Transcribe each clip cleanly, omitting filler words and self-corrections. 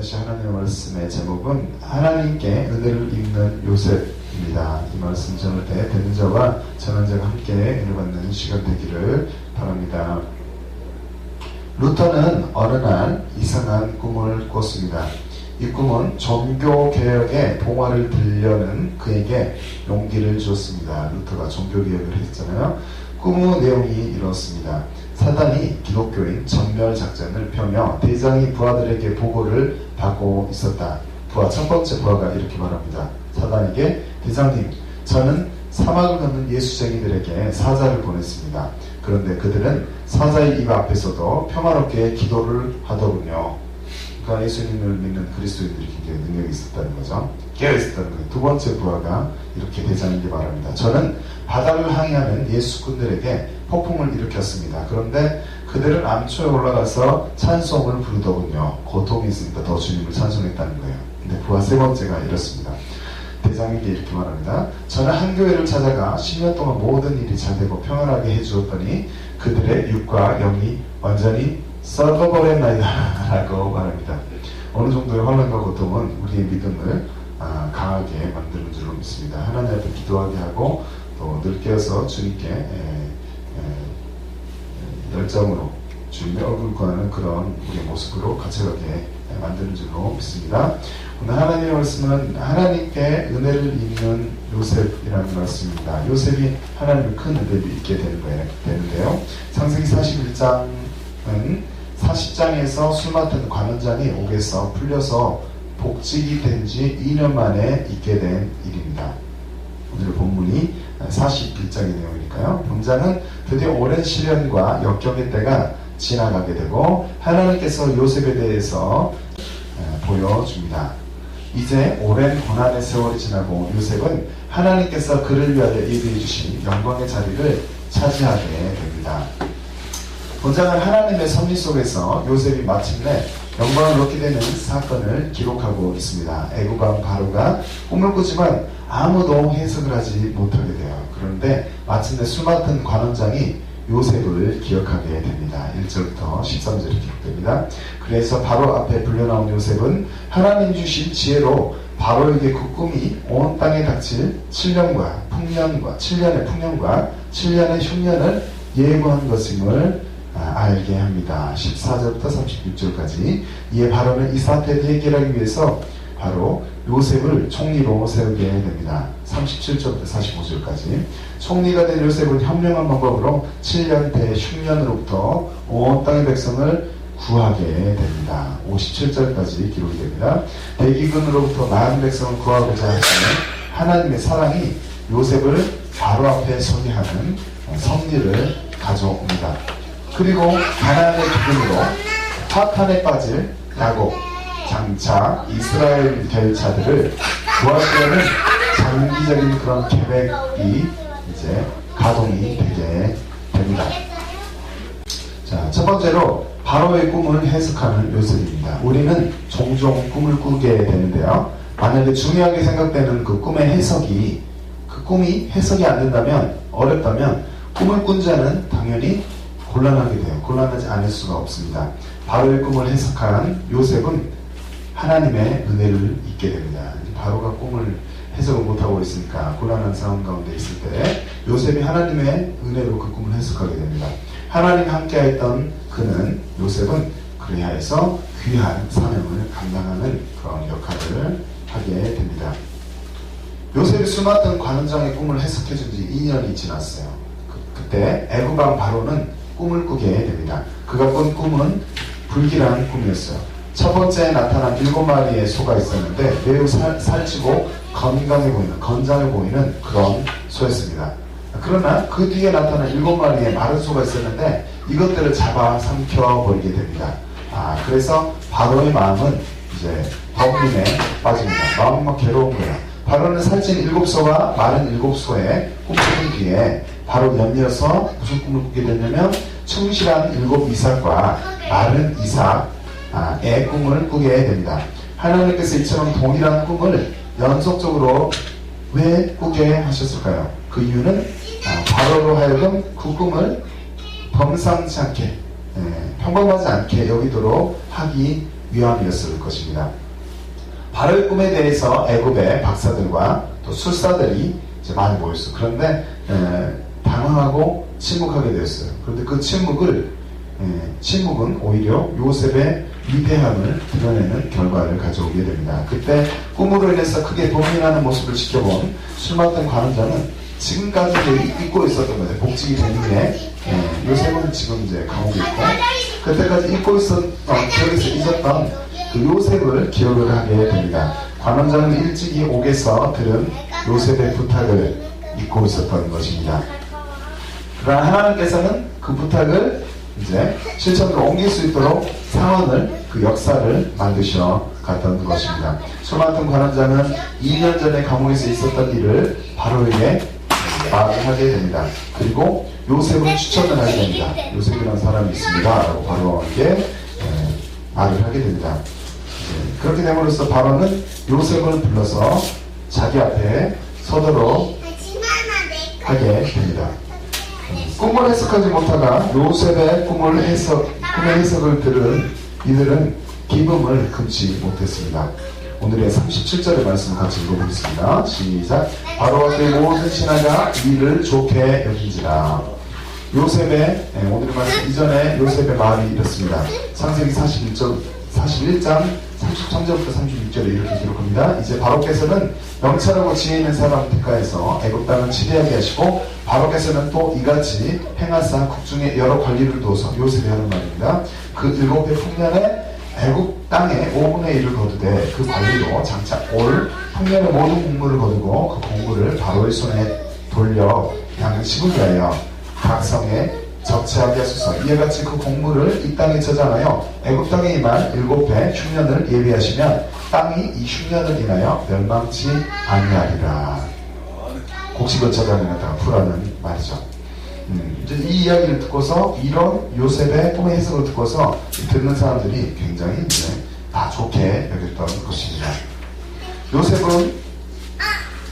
것이 하나님의 말씀의 제목은 하나님께 은혜를 입는 요셉입니다. 이 말씀 전할 때 듣는 자와 전한 자가 함께 은혜 받는 시간 되기를 바랍니다. 루터는 어느 날 이상한 꿈을 꿨습니다. 이 꿈은 종교개혁의 봉화를 들려는 그에게 용기를 주었습니다. 루터가 종교개혁을 했잖아요. 꿈의 내용이 이렇습니다. 사단이 기독교인 전멸작전을 펴며 대장이 부하들에게 보고를 받고 있었다. 첫 번째 부하가 이렇게 말합니다. 사단에게, 대장님, 저는 사막을 걷는 예수쟁이들에게 사자를 보냈습니다. 그런데 그들은 사자의 입 앞에서도 평화롭게 기도를 하더군요. 그러니까 예수님을 믿는 그리스도인들이 굉장히 능력이 있었다는 거죠. 깨어있었다는 거예요. 두 번째 부하가 이렇게 대장에게 말합니다. 저는 바다를 항해하는 예수꾼들에게 폭풍을 일으켰습니다. 그런데 그들은 암초에 올라가서 찬송을 부르더군요. 고통이 있으니까 더 주님을 찬송했다는 거예요. 근데 부하 세 번째가 이렇습니다. 대장에게 이렇게 말합니다. 저는 한 교회를 찾아가 10년 동안 모든 일이 잘 되고 평안하게 해주었더니 그들의 육과 영이 완전히 썩어버렸나이다 라고 말합니다. 어느 정도의 환난과 고통은 우리의 믿음을 강하게 만드는 줄로 믿습니다. 하나님 앞에 기도하게 하고 또 늘 깨어서 주님께 열정으로 주님의 얼굴 구하는 그런 우리의 모습으로 가책하게 만드는 줄로 믿습니다. 오늘 하나님의 말씀은 하나님께 은혜를 입는 요셉이라는 말씀입니다. 요셉이 하나님의 큰 은혜를 입게 되는데요. 창세기 41장은 40장에서 술 맡은 관원장이 옥에서 풀려서 복직이 된 지 2년 만에 있게 된 일입니다. 오늘 본문이 41장의 내용이니까요. 본장은 드디어 오랜 시련과 역경의 때가 지나가게 되고 하나님께서 요셉에 대해서 보여줍니다. 이제 오랜 고난의 세월이 지나고 요셉은 하나님께서 그를 위하여 예비해 주신 영광의 자리를 차지하게 됩니다. 본장은 하나님의 섭리 속에서 요셉이 마침내 영광을 얻게 되는 사건을 기록하고 있습니다. 애국왕 바로가 꿈을 꾸지만 아무도 해석을 하지 못하게 돼요. 그런데 마침내 술 맡은 관원장이 요셉을 기억하게 됩니다. 1절부터 13절이 기록됩니다. 그래서 바로 앞에 불려나온 요셉은 하나님 주신 지혜로 바로에게 그 꿈이 온 땅에 닥칠 7년의 풍년과 7년의 흉년을 예고한 것임을 알게 합니다. 14절부터 36절까지 이에 바로는 이 사태를 해결하기 위해서 바로 요셉을 총리로 세우게 됩니다. 37절부터 45절까지 총리가 된 요셉은 현명한 방법으로 7년 대흉년으로부터 온 땅의 백성을 구하게 됩니다. 57절까지 기록이 됩니다. 대기근으로부터 나은 백성을 구하고자 하시는 하나님의 사랑이 요셉을 바로 앞에 서게 하는 섭리를 가져옵니다. 그리고 가나안의 기근으로 파탄에 빠질 야곱, 장차 이스라엘 결차들을 구하시려는 장기적인 그런 계획이 이제 가동이 되게 됩니다. 자, 첫 번째로 바로의 꿈을 해석하는 요셉입니다. 우리는 종종 꿈을 꾸게 되는데요. 만약에 중요하게 생각되는 그 꿈의 해석이 꿈이 해석이 안 된다면, 어렵다면 꿈을 꾼 자는 당연히 곤란하게 돼요. 곤란하지 않을 수가 없습니다. 바로의 꿈을 해석한 요셉은 하나님의 은혜를 입게 됩니다. 바로가 꿈을 해석을 못하고 있으니까 곤란한 상황 가운데 있을 때 요셉이 하나님의 은혜로 그 꿈을 해석하게 됩니다. 하나님 함께했던 그는, 요셉은 그리하여서 귀한 사명을 감당하는 그런 역할을 하게 됩니다. 요셉이 술 맡은 관원장의 꿈을 해석해 준 지 2년이 지났어요. 그때 애국왕 바로는 꿈을 꾸게 됩니다. 그가 꾼 꿈은 불길한 꿈이었어요. 첫 번째 나타난 7마리의 소가 있었는데 매우 살찌고 건장해 보이는 그런 소였습니다. 그러나 그 뒤에 나타난 7마리의 마른 소가 있었는데 이것들을 잡아 삼켜버리게 됩니다. 그래서 바로의 마음은 이제 버림에 빠집니다. 마음이 막 괴로운 거예요. 바로는 살찐 7소와 마른 7소의 꿈꾸는 뒤에 바로 연이어서 무슨 꿈을 꾸게 됐냐면 충실한 7 이삭과 마른 이삭의 꿈을 꾸게 됩니다. 하나님께서 이처럼 동일한 꿈을 연속적으로 왜 꾸게 하셨을까요? 그 이유는 바로로 하여금 그 꿈을 범상치 않게 평범하지 않게 여기도록 하기 위함이었을 것입니다. 바로의 꿈에 대해서 애굽의 박사들과 또 술사들이 이제 많이 모였어요. 그런데 당황하고 침묵하게 되었어요. 그런데 그 침묵은 오히려 요셉의 위대함을 드러내는 결과를 가져오게 됩니다. 그때 꿈으로 인해서 크게 도민하는 모습을 지켜본 술 맡은 관원장은 지금까지 잊고 있었던 거죠. 복직이 된 후에 요셉은 지금 이제 감옥에 있고 그때까지 잊고 있었던 기억에서 잊었던 그 요셉을 기억을 하게 됩니다. 관원장은 일찍이 옥에서 들은 요셉의 부탁을 잊고 있었던 것입니다. 그러나 하나님께서는 그 부탁을 이제 실천으로 옮길 수 있도록 상황을, 그 역사를 만드셔 갔던 것입니다. 술 맡은 관원장은 2년 전에 감옥에서 있었던 일을 바로에게 말을 하게 됩니다. 그리고 요셉은 추천을 하게 됩니다. 요셉이라는 사람이 있습니다 라고 바로에게 말을 하게 됩니다. 그렇게 됨으로써 바로는 요셉을 불러서 자기 앞에 서도록 하게 됩니다. 꿈을 해석하지 못하다 요셉의 꿈의 해석을 들은 이들은 기쁨을 금치 못했습니다. 오늘의 37절의 말씀을 같이 읽어보겠습니다. 시작. 바로와 그의 모든 신하가 이를 좋게 여긴지라. 요셉의 오늘의 말씀 이전에 요셉의 말이 이렇습니다. 창세기 41장 33절부터 36절에 이렇게 기록합니다. 이제 바로께서는 명철하고 지혜 있는 사람 택하여서 애굽 땅을 치리하게 하시고 바로께서는 또 이같이 행하사 국중에 여러 관리를 두어서 요셉이 하는 말입니다. 그 7해 풍년에 애굽 땅에 5분의 1을 거두되 그 관리로 장차 올 풍년의 모든 공물을 거두고 그 공물을 바로의 손에 돌려 양식을 위하여 각 성에 적체하게 하소서. 이와 같이 그 공물을 이 땅에 저장하여 애굽 땅에 임한 7해 흉년을 예비하시면 땅이 이 흉년을 인하여 멸망치 아니하리라. 곡식을 저장해놨다가 풀하는 말이죠. 이제 이 이야기를 듣고서 이런 요셉의 꿈의 해석을 듣고서 듣는 사람들이 굉장히 이제 다 좋게 여겼던 것입니다. 요셉은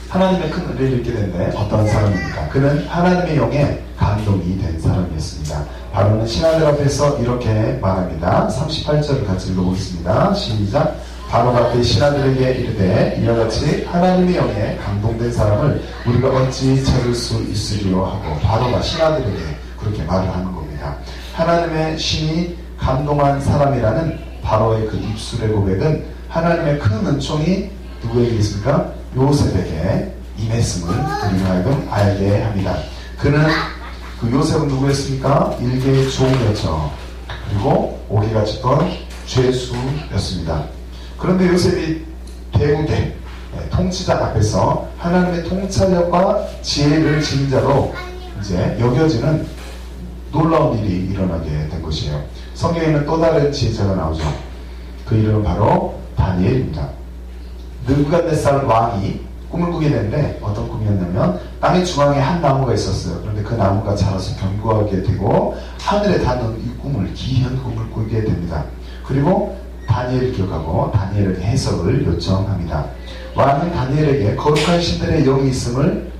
하나님의 큰 은혜를 입게 됐는데 어떤 사람입니까? 그는 하나님의 영에 감동이 된 사람이었습니다. 바로는 신하들 앞에서 이렇게 말합니다. 38절을 같이 읽어보겠습니다. 시작. 바로가 그 신하들에게 이르되 이와 같이 하나님의 영에 감동된 사람을 우리가 어찌 찾을 수 있으리요 하고 바로가 신하들에게 그렇게 말을 하는 겁니다. 하나님의 신이 감동한 사람이라는 바로의 그 입술의 고백은 하나님의 큰 은총이 누구에게 있습니까? 요셉에게 임했음을 우리가 하여금 알게 합니다. 그는 그 요셉은 누구였습니까? 일개의 종이었죠. 그리고 옥에 갇혔던 죄수였습니다. 그런데 요셉이 대국의 통치자 앞에서 하나님의 통찰력과 지혜를 지닌 자로 이제 여겨지는 놀라운 일이 일어나게 된 것이에요. 성경에는 또 다른 지혜자가 나오죠. 그 이름은 바로 다니엘입니다. 느부갓네살 왕이 꿈을 꾸게 되는데 어떤 꿈이었냐면 땅의 중앙에 한 나무가 있었어요. 그런데 그 나무가 자라서 견고하게 되고 하늘에 닿는 이 꿈을 기이한 꿈을 꾸게 됩니다. 그리고 다니엘을 기억하고 다니엘에게 해석을 요청합니다. 왕은 다니엘에게 거룩한 신들의 영이 있음을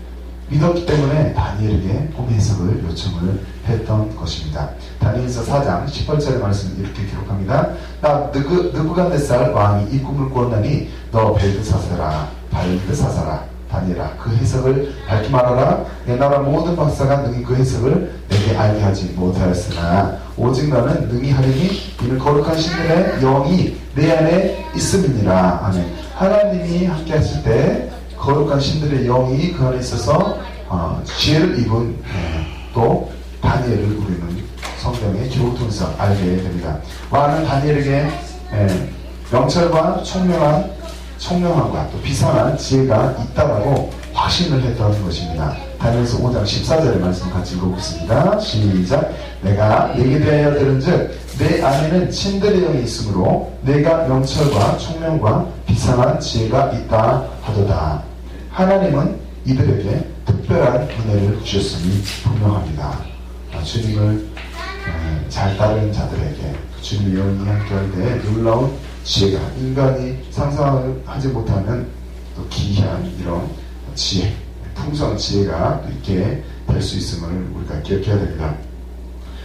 믿었기 때문에 다니엘에게 꿈의 해석을 요청을 했던 것입니다. 다니엘서 4장 18절의 말씀을 이렇게 기록합니다. 나 느부갓네살 왕이 이 꿈을 꾸었나니 너 벨드사사라 다니엘아 그 해석을 밝히 말하라. 내 나라 모든 박사가 능히 그 해석을 내게 알게 하지 못하였으나 오직 너는 능히 하리니 이는 거룩한 신들의 영이 내 안에 있음이니라. 아멘. 하나님이 함께 하실 때 거룩한 신들의 영이 그 안에 있어서 지혜를 입은 또 다니엘을 우리는 성경의 기록을 통해서 알게 됩니다. 왕은 다니엘에게 명철과 총명함과 또 비상한 지혜가 있다라고 확신을 했던 것입니다. 다니엘서 5장 14절의 말씀 같이 읽어보겠습니다. 시작. 내가 내게 대하여 들은즉 내 안에는 신들의 영이 있으므로 내가 명철과 총명과 비상한 지혜가 있다 하도다. 하나님은 이들에게 특별한 은혜를 주셨음이 분명합니다. 주님을 잘 따르는 자들에게 주님의 영이 함께할 때 놀라운 지혜가 인간이 상상하지 못하는 또 기이한 이런 지혜, 풍성한 지혜가 있게 될 수 있음을 우리가 기억해야 됩니다.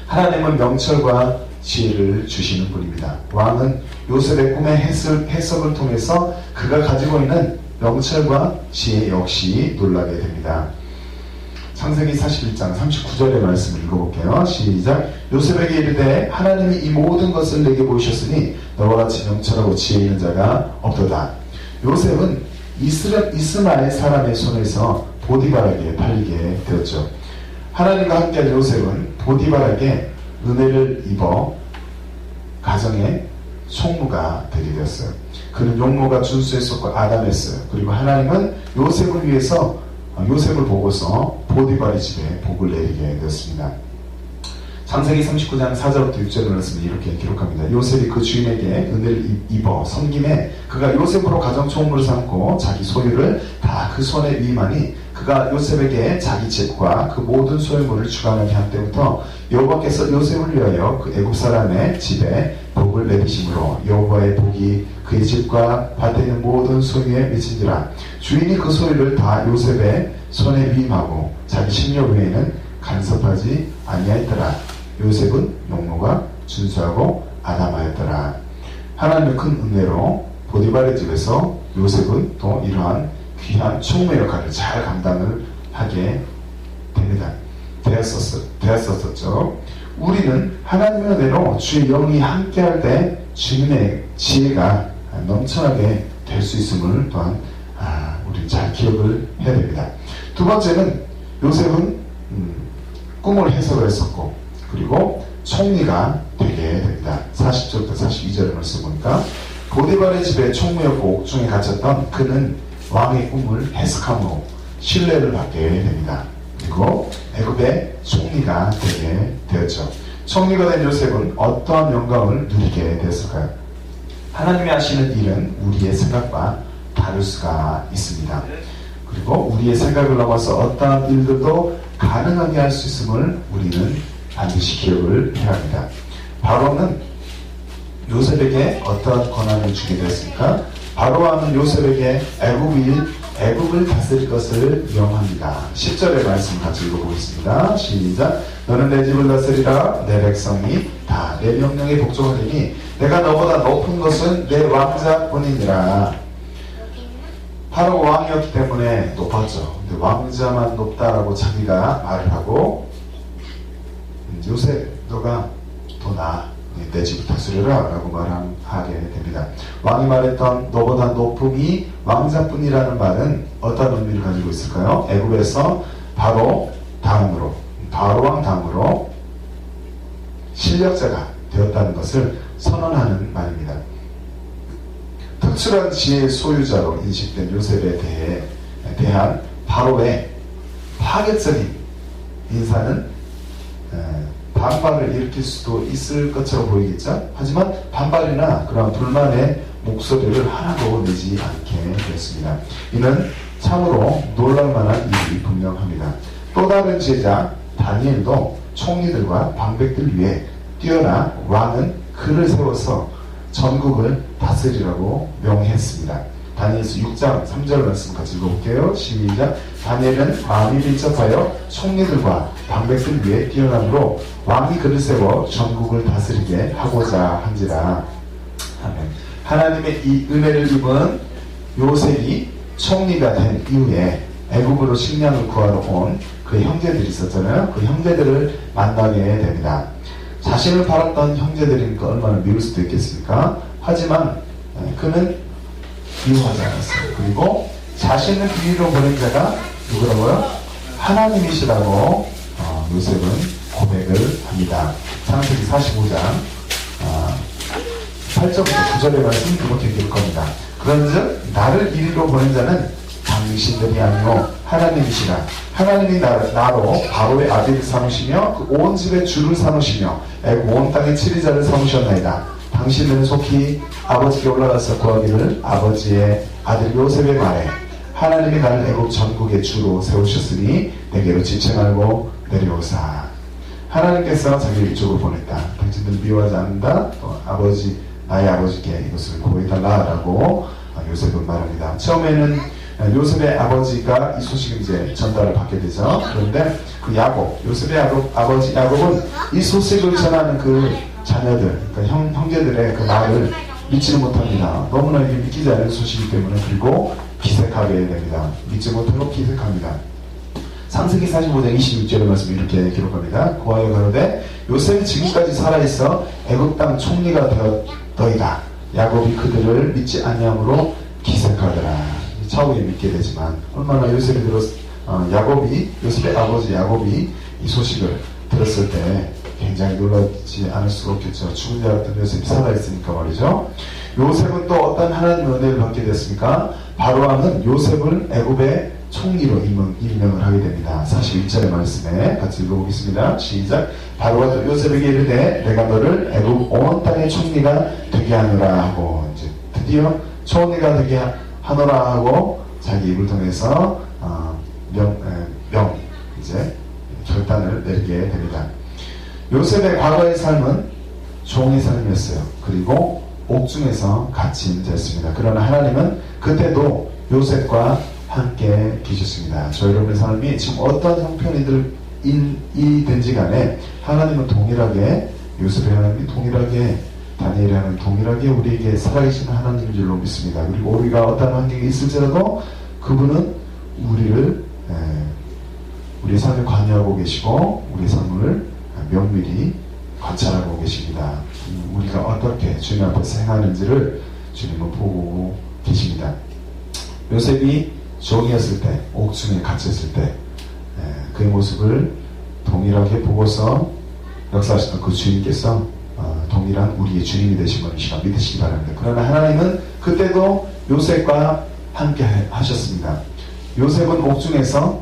하나님은 명철과 지혜를 주시는 분입니다. 왕은 요셉의 꿈의 해석을 통해서 그가 가지고 있는 명철과 지혜 역시 놀라게 됩니다. 창세기 41장 39절의 말씀을 읽어볼게요. 시작. 요셉에게 이르되 하나님이 이 모든 것을 내게 보이셨으니 너와 같이 명철하고 지혜 있는 자가 없도다. 요셉은 이스마엘 사람의 손에서 보디발에게 팔리게 되었죠. 하나님과 함께한 요셉은 보디발에게 은혜를 입어 가정의 총무가 되게 되었어요. 그는 용모가 준수했었고 아담했어요. 그리고 하나님은 요셉을 위해서 요셉을 보고서 보디발의 집에 복을 내리게 되었습니다. 창세기 39장 4절부터 6절의 말씀을 이렇게 기록합니다. 요셉이 그 주인에게 은혜를 입어 섬김에 그가 요셉으로 가정 총무를 삼고 자기 소유를 다 그 손에 위임하니 그가 요셉에게 자기 집과 그 모든 소유물을 주관하게 한 때부터 여호와께서 요셉을 위하여 그 애굽 사람의 집에 복을 내리심으로 여호와의 복이 그의 집과 밭에 있는 모든 소유에 미친지라. 주인이 그 소유를 다 요셉의 손에 위임하고 자기 식료 외에는 간섭하지 아니하였더라. 요셉은 용모가 준수하고 아담하였더라. 하나님의 큰 은혜로 보디발의 집에서 요셉은 또 이러한 귀한 총무 역할을 잘 감당을 하게 됩니다. 되었었죠. 우리는 하나님의 은혜로 주의 영이 함께할 때 주님의 지혜가 넘쳐나게 될 수 있음을 또한 우리는 잘 기억을 해야 됩니다. 두 번째는 요셉은 꿈을 해석을 했었고 그리고 총리가 되게 됩니다. 40절부터 42절을 말씀 보니까 보디발의 집에 총무였고 옥중에 갇혔던 그는 왕의 꿈을 해석함으로 신뢰를 받게 됩니다. 그리고 애굽의 총리가 되게 되었죠. 총리가 된 요셉은 어떠한 영광을 누리게 됐을까요? 하나님이 하시는 일은 우리의 생각과 다를 수가 있습니다. 그리고 우리의 생각을 넘어서 어떠한 일들도 가능하게 할 수 있음을 우리는 반드시 기억을 해야 합니다. 바로는 요셉에게 어떠한 권한을 주게 되었습니까? 바로왕은 요셉에게 애굽을 다스릴 것을 명합니다. 10절의 말씀 같이 읽어보겠습니다. 시작. 너는 내 집을 다스리라. 내 백성이 다 내 명령에 복종하리니 내가 너보다 높은 것은 내 왕자뿐이니라. 바로 왕이었기 때문에 높았죠. 근데 왕자만 높다라고 자기가 말을 하고 요셉 너가 더 나아. 내 집을 다스려라 라고 말하게 됩니다. 왕이 말했던 너보다 높음이 왕자뿐이라는 말은 어떤 의미를 가지고 있을까요? 애굽에서 바로왕 다음으로 실력자가 되었다는 것을 선언하는 말입니다. 특출한 지혜의 소유자로 인식된 요셉에 대한 바로의 파격적인 인사는 반발을 일으킬 수도 있을 것처럼 보이겠죠? 하지만 반발이나 그런 불만의 목소리를 하나도 내지 않게 되었습니다. 이는 참으로 놀랄만한 일이 분명합니다. 또 다른 제자 다니엘도 총리들과 방백들 위해 뛰어나 왕은 그를 세워서 전국을 다스리라고 명했습니다. 다니엘서 6장 3절 말씀 같이 읽어볼게요. 시작. 다니엘은 마음이 민첩하여 총리들과 방백들 위에 뛰어남으로 왕이 그를 세워 전국을 다스리게 하고자 한지라. 아멘. 하나님의 이 은혜를 입은 요셉이 총리가 된 이후에 애굽으로 식량을 구하러 온 그 형제들이 있었잖아요. 그 형제들을 만나게 됩니다. 자신을 팔았던 형제들이니까 얼마나 미울 수도 있겠습니까? 하지만 그는 미워하지 않았어요. 그리고 자신을 비위로 보낸 자가 누구라고요? 하나님이시라고 요셉은 고백을 합니다. 창세기 45장 8절부터 9절의 말씀 그렇게 기록합니다. 그런즉 나를 이리로 보낸 자는 당신들이 아니요 하나님이시라. 하나님이 나로 바로의 아들을 삼으시며 그 온 집의 주를 삼으시며 애굽 온 땅의 치리자를 삼으셨나이다. 당신들은 속히 아버지께 올라가서 구하기를 아버지의 아들 요셉의 말에 하나님이 나를 애굽 전국의 주로 세우셨으니 내게로 지체 말고 내려오사. 하나님께서 자기를 이쪽으로 보냈다. 당신들 미워하지 않는다. 또 나의 아버지께 이것을 고해달라라고 요셉은 말합니다. 처음에는 요셉의 아버지가 이 소식을 이제 전달을 받게 되죠. 그런데 그 요셉의 아버지 야곱은 이 소식을 전하는 그 자녀들, 그러니까 형제들의 그 말을 믿지를 못합니다. 너무나 이게 믿기지 않는 소식이기 때문에. 그리고 기색하게 됩니다. 믿지 못하고 기색합니다. 창세기 45장 26절의 말씀 이렇게 기록합니다. 고하여 가로되 요셉이 지금까지 살아있어 애굽 땅 총리가 되었더이다. 야곱이 그들을 믿지 아니함으로 기색하더라. 차후에 믿게 되지만 얼마나 요셉이 요셉의 아버지 야곱이 이 소식을 들었을 때 굉장히 놀라지 않을 수가 없겠죠. 죽은 자 같은 요셉이 살아있으니까 말이죠. 요셉은 또 어떤 하나님의 은혜를 받게 됐습니까? 바로왕은 요셉을 애굽의 총리로 임명을 하게 됩니다. 41절의 말씀에 같이 읽어보겠습니다. 시작. 바로가 또 요셉에게 이르되 내가 너를 애굽 온 땅의 총리가 되게 하노라 하고, 이제 드디어 총리가 되게 하노라 하고 자기 입을 통해서 이제 결단을 내리게 됩니다. 요셉의 과거의 삶은 종의 삶이었어요. 그리고 옥중에서 갇힌 자였습니다. 그러나 하나님은 그때도 요셉과 함께 계셨습니다. 저 여러분의 삶이 지금 어떤 형편이든지 간에 하나님은 동일하게, 요셉의 하나님이 동일하게, 다니엘의 하나님 동일하게 우리에게 살아계시는 하나님인 줄로 믿습니다. 그리고 우리가 어떤 환경에 있을지라도 그분은 우리의 삶에 관여하고 계시고 우리의 삶을 면밀히 관찰하고 계십니다. 우리가 어떻게 주님 앞에서 행하는지를 주님은 보고 계십니다. 요셉이 종이었을 때, 옥중에 갇혔을 때 그의 모습을 동일하게 보고서 역사하시던 그 주님께서 동일한 우리의 주님이 되신 것을 시간 믿으시기 바랍니다. 그러나 하나님은 그때도 요셉과 함께 하셨습니다. 요셉은 옥중에서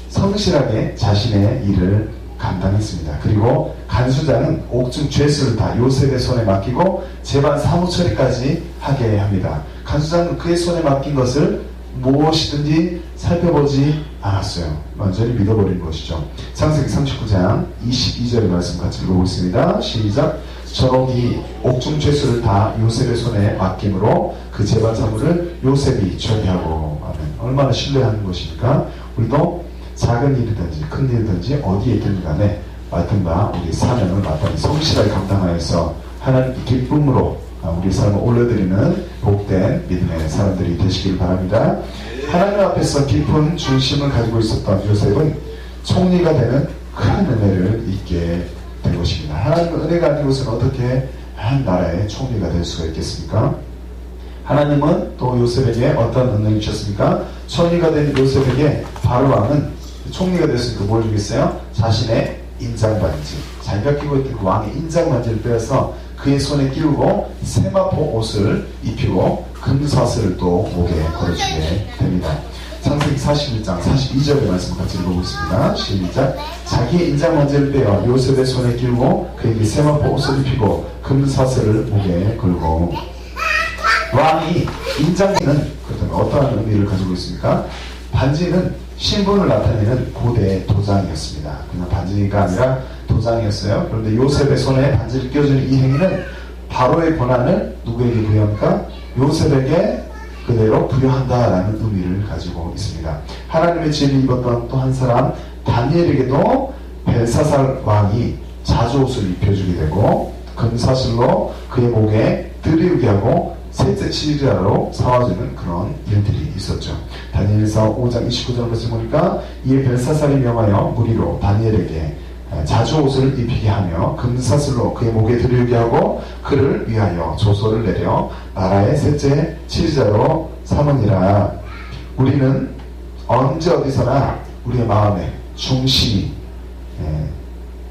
성실하게 자신의 일을 감당했습니다. 그리고 간수자는 옥중 죄수를 다 요셉의 손에 맡기고 재반 사무 처리까지 하게 합니다. 간수자는 그의 손에 맡긴 것을 무엇이든지 살펴보지 않았어요. 완전히 믿어버린 것이죠. 창세기 39장 22절의 말씀 같이 읽어보겠습니다. 시작. 저록이 옥중 죄수를 다 요셉의 손에 맡김으로 그 재반 사무를 요셉이 처리하고. 아멘. 얼마나 신뢰하는 것입니까? 우리도 작은 일이든지 큰 일이든지 어디에 있든 간에 맡은 바 우리 사명을 마땅히 성실하게 감당하여서 하나님의 기쁨으로 우리 삶을 올려드리는 복된 믿음의 사람들이 되시길 바랍니다. 하나님 앞에서 깊은 중심을 가지고 있었던 요셉은 총리가 되는 큰 은혜를 잊게 된 것입니다. 하나님의 은혜가 아니고서는 어떻게 한 나라의 총리가 될 수가 있겠습니까? 하나님은 또 요셉에게 어떤 은혜를 주셨습니까? 총리가 된 요셉에게 바로왕은 총리가 됐으니까 뭘 주겠어요? 자신의 인장반지, 자기가 끼고 있던 그 왕의 인장반지를 빼어서 그의 손에 끼우고 세마포 옷을 입히고 금사슬을 또 목에 걸어주게 됩니다. 창세기 41장 42절의 말씀 같이 읽어보겠습니다. 시작. 자기의 인장반지를 빼어 요셉의 손에 끼우고 그에게 세마포 옷을 입히고 금사슬을 목에 걸고. 왕이 인장반지는 어떠한 의미를 가지고 있습니까? 반지는 신분을 나타내는 고대 도장이었습니다. 그냥 반지가 아니라 도장이었어요. 그런데 요셉의 손에 반지를 끼워주는 이 행위는 바로의 권한을 누구에게 부여합니까? 요셉에게 그대로 부여한다라는 의미를 가지고 있습니다. 하나님의 지혜를 입었던 또 한 사람 다니엘에게도 벨사살 왕이 자주옷을 입혀주게 되고 금사슬로 그의 목에 들이우게 하고 셋째 치리자로 사와주는 그런 일들이 있었죠. 다니엘서 5장 29절 말씀 보니까 이에 벨사살이 명하여 무리로 다니엘에게 자주옷을 입히게 하며 금사슬로 그의 목에 들이우게 하고 그를 위하여 조서를 내려 나라의 셋째 치리자로 삼으니라. 우리는 언제 어디서나 우리의 마음의 중심이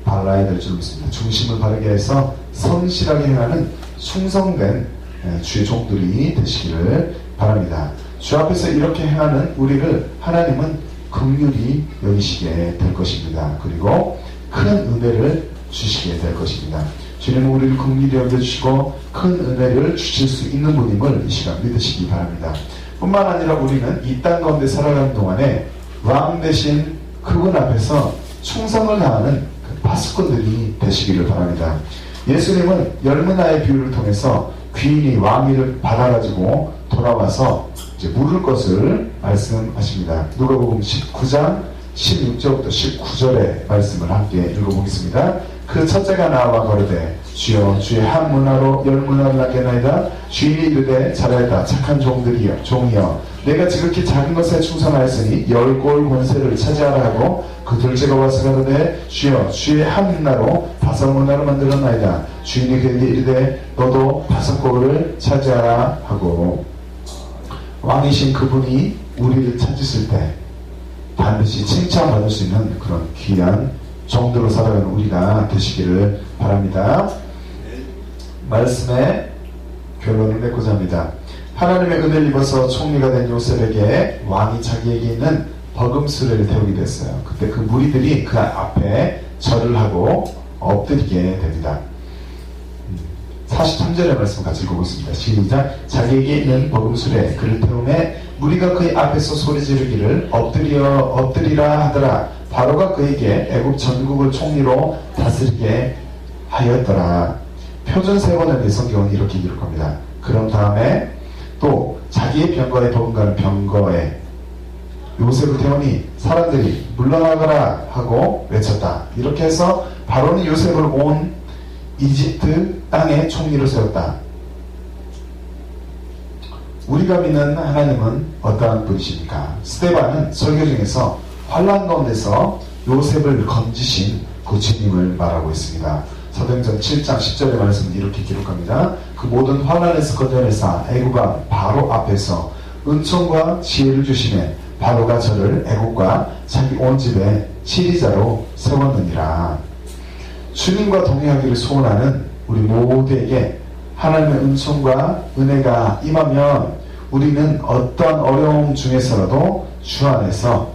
발라야 될 줄 믿습니다. 중심을 바르게 해서 성실하게 행하는 충성된 주의 종들이 되시기를 바랍니다. 주 앞에서 이렇게 행하는 우리를 하나님은 긍휼히 여기시게 될 것입니다. 그리고 큰 은혜를 주시게 될 것입니다. 주님은 우리를 긍휼히 여겨주시고 큰 은혜를 주실 수 있는 분임을 이 시간 믿으시기 바랍니다. 뿐만 아니라 우리는 이 땅 가운데 살아가는 동안에 왕 대신 그분 앞에서 충성을 다하는 그 파수꾼들이 되시기를 바랍니다. 예수님은 열문화의 비유를 통해서 귀인이 왕위를 받아가지고 돌아와서 이제 물을 것을 말씀하십니다. 누가복음 19장 16절부터 19절의 말씀을 함께 읽어보겠습니다. 그 그 첫째가 나와 거르되 주여 주의 한 문화로 열 문화를 낳겠나이다. 주인이 이르되 잘하였다 착한 종이여 내가 지극히 작은 것에 충성하였으니 10골 권세를 차지하라 하고 그 둘째가 와서 가로되 주여 주의 한 문화로 5문화를 만들었나이다. 주인이 그에게 이르되 너도 5골을 차지하라 하고 왕이신 그분이 우리를 찾으실 때 반드시 칭찬받을 수 있는 그런 귀한 종들로 살아가는 우리가 되시기를 바랍니다. 말씀의 결론을 맺고자 합니다. 하나님의 은혜를 입어서 총리가 된 요셉에게 왕이 자기에게 있는 버금수레를 태우게 됐어요. 그때 그 무리들이 그 앞에 절을 하고 엎드리게 됩니다. 43절의 말씀 같이 읽어보겠습니다. 시작. 자기에게 있는 버금수레 그를 태우매 무리가 그의 앞에서 소리 지르기를 엎드리라 하더라. 바로가 그에게 애굽 전국을 총리로 다스리게 하였더라. 표준 세번역의 성경은 이렇게 기록합니다. 그런 다음에 또 자기의 병거에 버금가는 병거에 요셉을 태우니 사람들이 물러나가라 하고 외쳤다. 이렇게 해서 바로는 요셉을 온 이집트 땅의 총리로 세웠다. 우리가 믿는 하나님은 어떠한 분이십니까? 스데반은 설교 중에서 환난 가운데서 요셉을 건지신 그 주님을 말하고 있습니다. 사도행전 7장 10절의 말씀은 이렇게 기록합니다. 그 모든 환난에서 건져내사 애굽 왕 바로 앞에서 은총과 지혜를 주시매 바로가 저를 애굽과 자기 온 집에 치리자로 세웠느니라. 주님과 동행하기를 소원하는 우리 모두에게 하나님의 은총과 은혜가 임하면 우리는 어떠한 어려움 중에서라도 주 안에서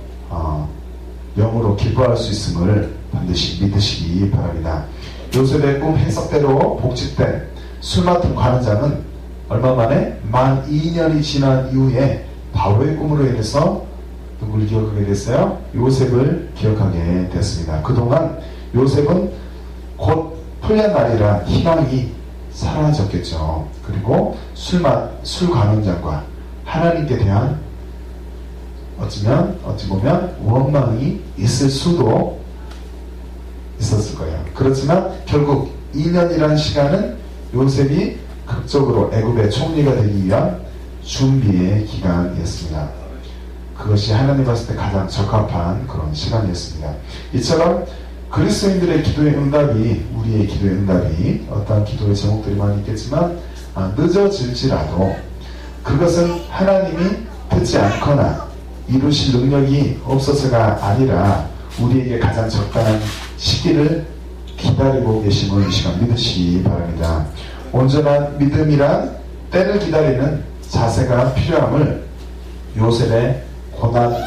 영으로 기뻐할 수 있음을 반드시 믿으시기 바랍니다. 요셉의 꿈 해석대로 복직된 술 맡은 관원장은 얼마 만에 만 2년이 지난 이후에 바로의 꿈으로 인해서 누구를 기억하게 됐어요? 요셉을 기억하게 됐습니다. 그동안 요셉은 곧 풀린 날이라 희망이 사라졌겠죠. 그리고 술 관원장과 하나님께 대한 어찌 보면 원망이 있을 수도 있었을 거예요. 그렇지만 결국 2년이라는 시간은 요셉이 극적으로 애굽의 총리가 되기 위한 준비의 기간이었습니다. 그것이 하나님 봤을 때 가장 적합한 그런 시간이었습니다. 이처럼 그리스도인들의 기도의 응답이, 우리의 기도의 응답이 어떠한 기도의 제목들이 많이 있겠지만 늦어질지라도 그것은 하나님이 듣지 않거나 이루실 능력이 없어서가 아니라 우리에게 가장 적당한 시기를 기다리고 계심을 이 시간 믿으시기 바랍니다. 온전한 믿음이란 때를 기다리는 자세가 필요함을 요셉의 고난의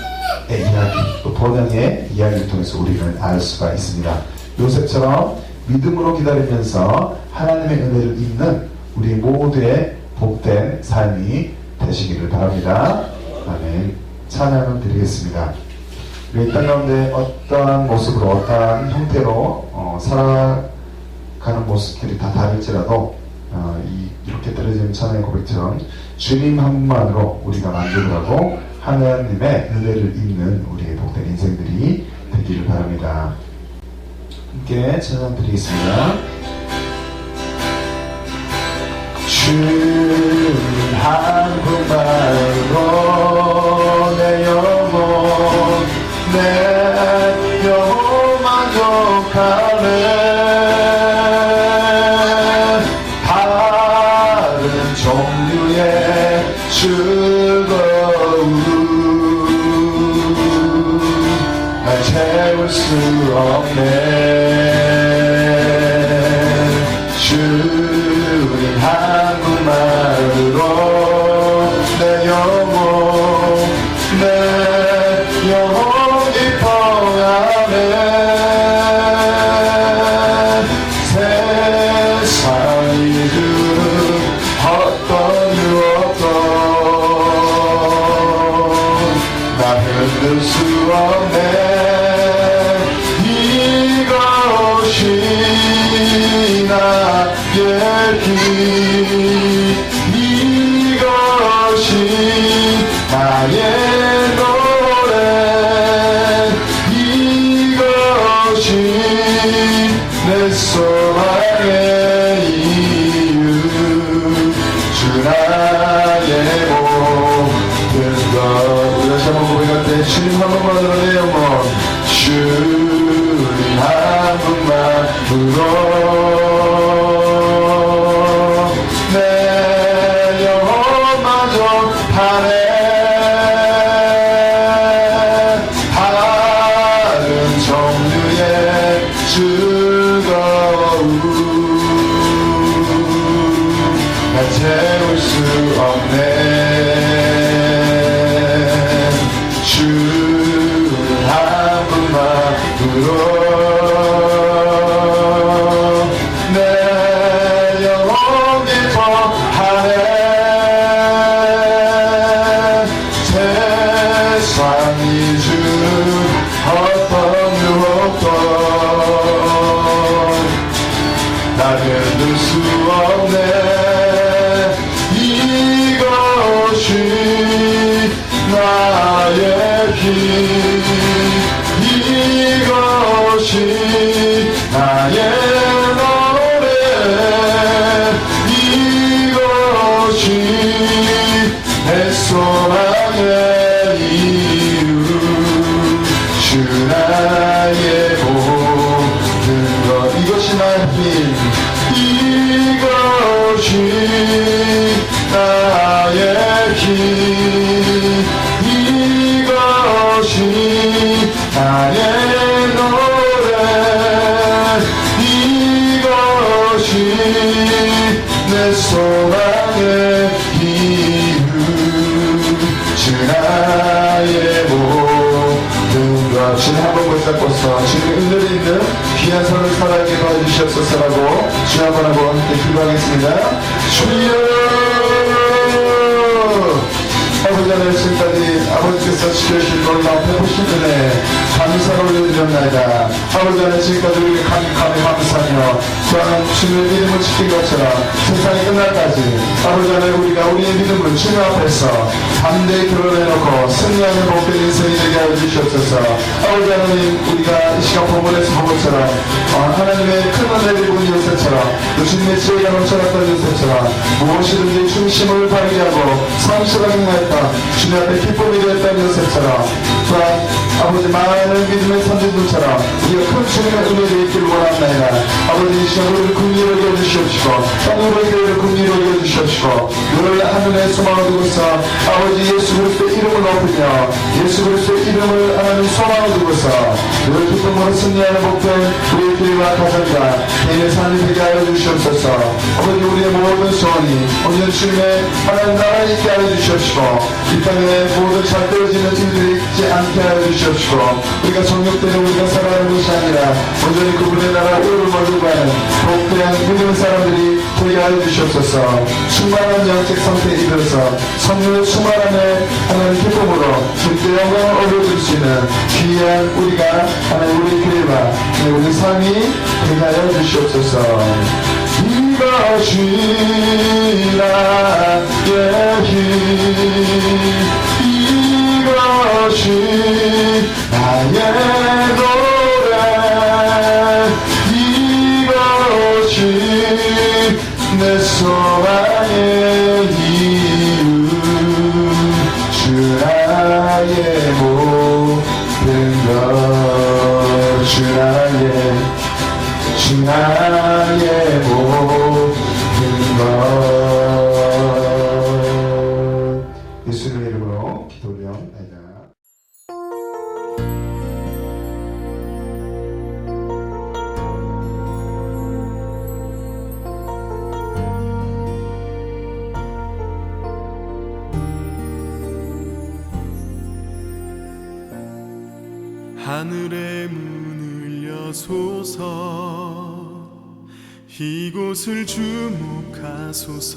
이야기, 또 번영의 이야기를 통해서 우리는 알 수가 있습니다. 요셉처럼 믿음으로 기다리면서 하나님의 은혜를 입는 우리 모두의 복된 삶이 되시기를 바랍니다. 아멘. 찬양을 드리겠습니다. 우리 땅 가운데 어떠한 모습으로 어떠한 형태로 살아가는 모습들이 다 다를지라도 이렇게 들려지는 찬양의 고백처럼 주님 한 분만으로 우리가 만족을 하고 하나님의 은혜를 입는 우리의 복된 인생들이 되기를 바랍니다. 함께 찬양 드리겠습니다. 주님 한 분만으로 내 영혼 만족하네. 다른 종류의 즐거움 날 채울 수 없네. 주님 한 분만으로 내 영혼 기뻐하네. 세상이 주는 어떤 유혹도 나 흔들 수 없네. 이것이 나의 길, 이것이 나의 노래, 이것이 내 소망의 이유 주 나의 모든 것. 우리 다시 한번 고백할 때 주님 한 번만으로 내 영혼 주님 한 분만으로 내 영혼마저 파네. 다른 종류의 즐거움 나 채울 수 없네. 주 한 분만으로 내 영혼 기뻐하네. 세상이 주는 어떤 유혹도 나를 들 수 없네. 이것이 나의 힘 이것이 나의 노래 이것이 내 소망의 이유 주 나의 모든 것. 이것이 나의 힘 이것이 나의 힘 이것이 나의 노래 이것이 내 소망의 이유 주 나의 모든 것. 주님 한번 붙잡고서 주님의 은혜를 있는 귀한 삶을 살아가게 도와주시옵소서라고 주님 한번 하고 함께 기도하겠습니다. 주여 아버지 하나님 지금까지 아버지께서 지켜주신 놀라운 베푸신 은혜 감사를 올려드렸나이다. 아버지 하나님 지금까지 우리에게 감사하며 또한 주님의 믿음을 지킨 것처럼 세상이 끝날까지 아버지 하나님 우리가 우리의 믿음을 주님 앞에서 담대히 드러내놓고 승리하는 복된 인생이 되게 하여 주시옵소서. 아버지 하나님 우리가 이 시간 본문에서 본 것처럼 하나님의 큰 은혜를 입은 요셉처럼 또 주님의 지혜가 넘쳐났던 요셉처럼 무엇이든지 중심을 바르게 하고 성실하게 행하였던 주님 앞에 기쁨이 되었던 요셉처럼 또한 아버지 많은 믿음의 선진들처럼 우리가 큰 주님의 은혜를 있기를 원합나이다. 아버지 이 시간 우리를 긍휼하게 여주시옵시고 땅으로 교회를 긍휼하게 여주시옵시고 너를 하늘의 소망을 두고서 아버지 예수 그리스도의 이름을 높이며 예수 그리스도의 이름을 하나님 소망을 두고서 너를 기쁨으로 승리하는 복된 우리의 교회와 가정과 개인의 삶이 되게 하여 주시옵소서. 아버지 우리의 모든 소원이 오늘 주님의 하나님 나라에 있게 하여 주시옵시고 이 땅에 모든 잘되어지는 일들이 있지 않게 하여 주시옵시고 우리가 정욕되는 우리가 살아가는 것이 아니라 온전히 그분의 나라 의를 몰고 가는 복된 믿음의 사람들이 되게 하여 주시옵소서. 충만한 영적 상태에 이르러서 성령의 충만함에 하나님 기쁨으로 주님께 영광을 올려줄 수 있는 귀한 우리가 하나님 우리 교회와 우리 삶이 되게 하여 주시옵소서. 이것이 나의 힘 이것이 나의 노래 이것이 내 소망의 이유 주 나의 모든 것 주 나의 모든 것. 예수님의 이름으로 기도 올려옵나이다. 하늘의 문을 여소서 이곳을 주목하소서.